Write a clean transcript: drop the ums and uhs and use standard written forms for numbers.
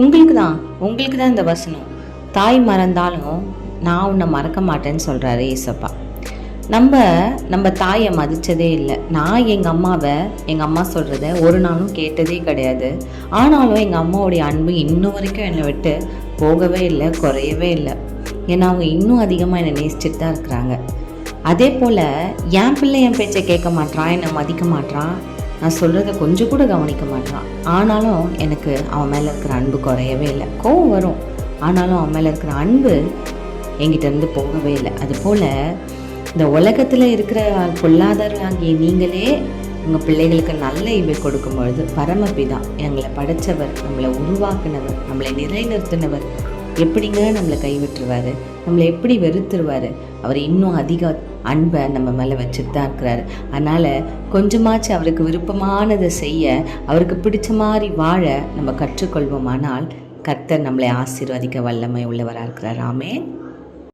உங்களுக்கு தான் இந்த வசனம். தாய் மறந்தாலும் நான் உன்னை மறக்க மாட்டேன்னு சொல்கிறாரு ஏசப்பா. நம்ம தாயை மதித்ததே இல்லை. நான் எங்கள் அம்மா சொல்கிறத ஒரு நாளும் கேட்டதே கிடையாது. ஆனாலும் எங்கள் அம்மாவுடைய அன்பு இன்னும் வரைக்கும் என்னை விட்டு போகவே இல்லை, குறையவே இல்லை. ஏன்னா அவங்க இன்னும் அதிகமாக என்னை நேசிச்சுட்டு தான் இருக்கிறாங்க. அதே போல் என் பிள்ளை என் பேச்சை கேட்க மாட்டான், என்னை மதிக்க மாட்டான், நான் சொல்கிறத கொஞ்சம் கூட கவனிக்க மாட்டான். ஆனாலும் எனக்கு அவன் மேலே இருக்கிற அன்பு குறையவே இல்லை. கோவம் வரும், ஆனாலும் அவன் மேலே இருக்கிற அன்பு என்கிட்டேருந்து போகவே இல்லை. அதுபோல் இந்த உலகத்தில் இருக்கிற பொருளாதாரங்கி நீங்களே உங்கள் பிள்ளைகளுக்கு நல்ல இவை கொடுக்கும்பொழுது பரமபிதா எங்களை படைத்தவர், நம்மளை உருவாக்குனவர், நம்மளை நிலைநிறுத்தினவர் எப்படிங்க நம்மளை கைவிட்டுருவார், நம்மளை எப்படி வெறுத்துருவார்? அவர் இன்னும் அதிக அன்பை நம்ம மேலே வச்சுட்டு தான் இருக்கிறாரு. அதனால் கொஞ்சமாச்சு அவருக்கு விருப்பமானதை செய்ய, அவருக்கு பிடிச்ச மாதிரி வாழ நம்ம கற்றுக்கொள்வோமானால் கர்த்தர் நம்மளை ஆசீர்வதிக்க வல்லமை உள்ளவராக இருக்கிறார். ஆமென்.